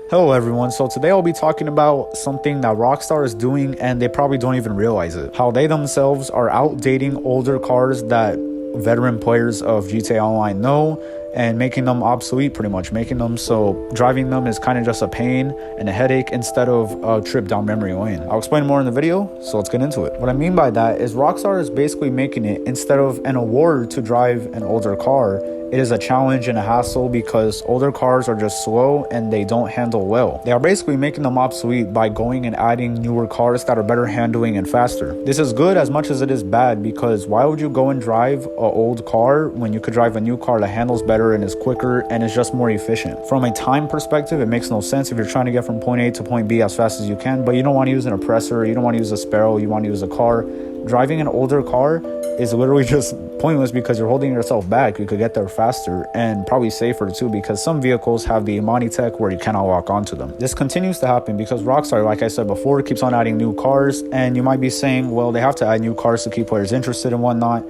Hello everyone, so today I'll be talking about something that Rockstar is doing and they probably don't even realize it. How they themselves are outdating older cars that veteran players of GTA Online know and making them obsolete, pretty much making them so driving them is kind of just a pain and a headache instead of a trip down memory lane. I'll explain more in the video, so let's get into it. What I mean by that is Rockstar is basically making it, instead of an award to drive an older car, it is a challenge and a hassle because older cars are just slow and they don't handle well. They are basically making them obsolete by going and adding newer cars that are better handling and faster. This is good as much as it is bad, because why would you go and drive an old car when you could drive a new car that handles better and is quicker and is just more efficient? From a time perspective, it makes no sense if you're trying to get from point A to point B as fast as you can, but you don't want to use an oppressor, you don't want to use a Sparrow, you want to use a car. Driving an older car is literally just pointless because you're holding yourself back. You could get there faster and probably safer too, because some vehicles have the Imani tech where you cannot walk onto them. This continues to happen because Rockstar, like I said before, keeps on adding new cars, and you might be saying, well, they have to add new cars to keep players interested and whatnot.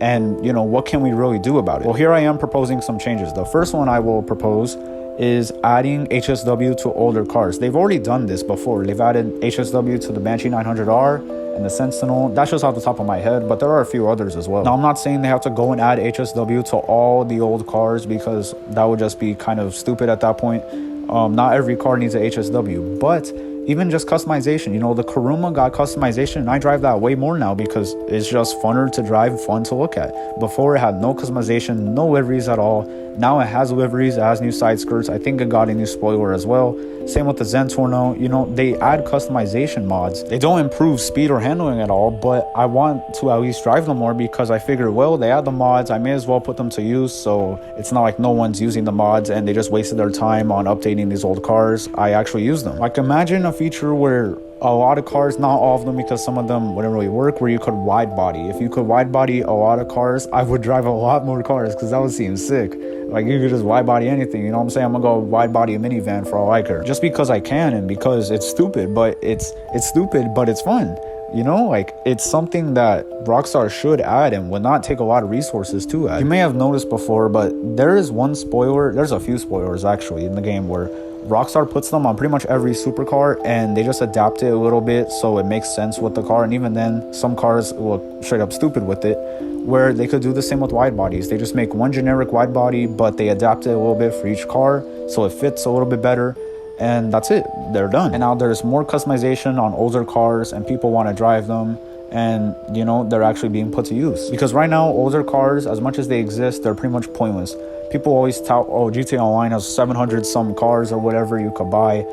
And, you know, what can we really do about it? Well, here I am proposing some changes. The first one I will propose is adding HSW to older cars. They've already done this before. They've added HSW to the Banshee 900R and the Sentinel. That's just off the top of my head, but there are a few others as well. Now, I'm not saying they have to go and add HSW to all the old cars, because that would just be kind of stupid at that point. Not every car needs a HSW, but even just customization. You know, the Kuruma got customization, and I drive that way more now because it's just funner to drive, fun to look at. Before, it had no customization, no liveries at all. Now it has liveries, it has new side skirts. I think it got a new spoiler as well. Same with the Zentorno. You know, they add customization mods. They don't improve speed or handling at all, but I want to at least drive them more, because I figure, well, they add the mods, I may as well put them to use, so it's not like no one's using the mods and they just wasted their time on updating these old cars. I actually use them. Like, imagine a feature where a lot of cars, not all of them because some of them wouldn't really work, where you could wide body. If you could wide body a lot of cars, I would drive a lot more cars, because that would seem sick. Like, you could just wide body anything, you know what I'm saying? I'm gonna go wide body a minivan for all I care, just because I can, and because it's stupid, but it's stupid, but it's fun. You know, like, it's something that Rockstar should add and would not take a lot of resources to add. You may have noticed before, but there is one spoiler, there's a few spoilers actually in the game, where Rockstar puts them on pretty much every supercar, and they just adapt it a little bit so it makes sense with the car. And even then, some cars look straight up stupid with it, where they could do the same with wide bodies. They just make one generic wide body, but they adapt it a little bit for each car so it fits a little bit better, and that's it. They're done. And now there's more customization on older cars, and people want to drive them, and, you know, they're actually being put to use. Because right now, older cars, as much as they exist, they're pretty much pointless. People always tout, oh, GTA Online has 700 some cars or whatever you could buy.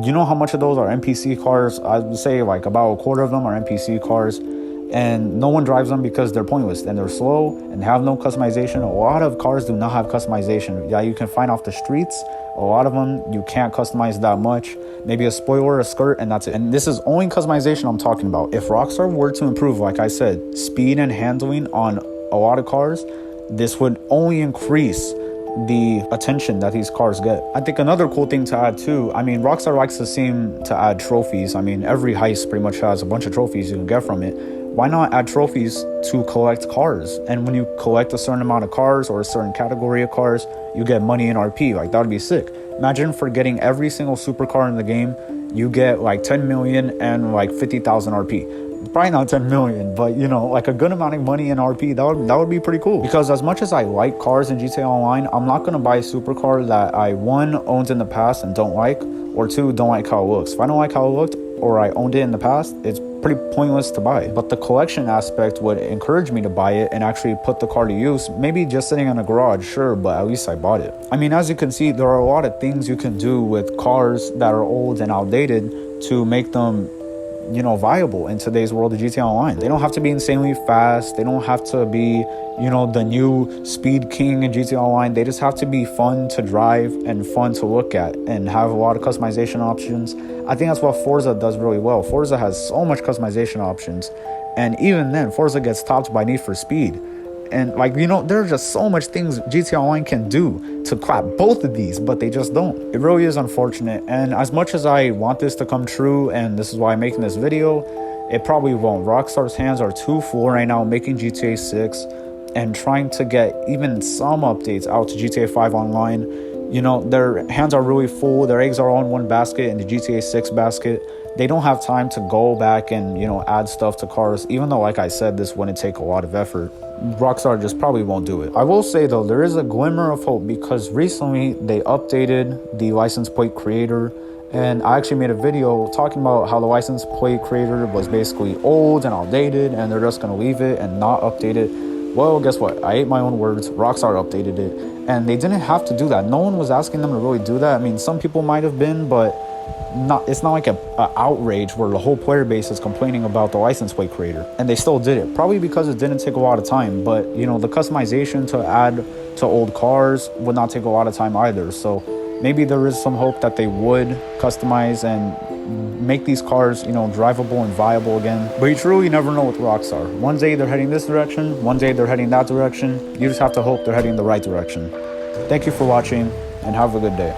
You know how much of those are NPC cars? I would say like about a quarter of them are NPC cars, and no one drives them because they're pointless and they're slow and have no customization. A lot of cars do not have customization. Yeah, you can find off the streets. A lot of them you can't customize that much. Maybe a spoiler, a skirt, and that's it. And this is only customization I'm talking about. If Rockstar were to improve, like I said, speed and handling on a lot of cars, this would only increase the attention that these cars get. I think another cool thing to add too, I mean, Rockstar likes to seem to add trophies. I mean, every heist pretty much has a bunch of trophies you can get from it. Why not add trophies to collect cars? And when you collect a certain amount of cars or a certain category of cars, you get money in RP. Like, that would be sick. Imagine for getting every single supercar in the game, you get like 10 million and like 50,000 RP. Probably not 10 million, but, you know, like a good amount of money in RP. That would be pretty cool. Because as much as I like cars in GTA Online, I'm not going to buy a supercar that I, one, owned in the past and don't like, or two, don't like how it looks. If I don't like how it looked, or I owned it in the past, it's pretty pointless to buy. But the collection aspect would encourage me to buy it and actually put the car to use. Maybe just sitting in a garage, sure, but at least I bought it. I mean, as you can see, there are a lot of things you can do with cars that are old and outdated to make them, you know, viable in today's world of GTA Online. They don't have to be insanely fast. They don't have to be, you know, the new speed king in GTA Online. They just have to be fun to drive and fun to look at and have a lot of customization options. I think that's what Forza does really well. Forza has so much customization options, and even then, Forza gets topped by Need for Speed. And, like, you know, there are just so much things GTA Online can do to clap both of these, but they just don't. It really is unfortunate. And as much as I want this to come true, and this is why I'm making this video, it probably won't. Rockstar's hands are too full right now making GTA 6 and trying to get even some updates out to GTA 5 Online. You know, their hands are really full. Their eggs are all in one basket, in the GTA 6 basket. They don't have time to go back and, you know, add stuff to cars, even though, like I said, this wouldn't take a lot of effort. Rockstar just probably won't do it. I will say, though, there is a glimmer of hope, because recently they updated the license plate creator, and I actually made a video talking about how the license plate creator was basically old and outdated, and they're just going to leave it and not update it. Well, guess what? I ate my own words. Rockstar updated it, and they didn't have to do that. No one was asking them to really do that. I mean, some people might have been, but it's not like a outrage where the whole player base is complaining about the license plate creator, and they still did it, probably because it didn't take a lot of time. But you know, the customization to add to old cars would not take a lot of time either, so maybe there is some hope that they would customize and make these cars, you know, drivable and viable again. But you truly never know with Rockstar. One day they're heading this direction, one day they're heading that direction. You just have to hope they're heading the right direction. Thank you for watching, and have a good day.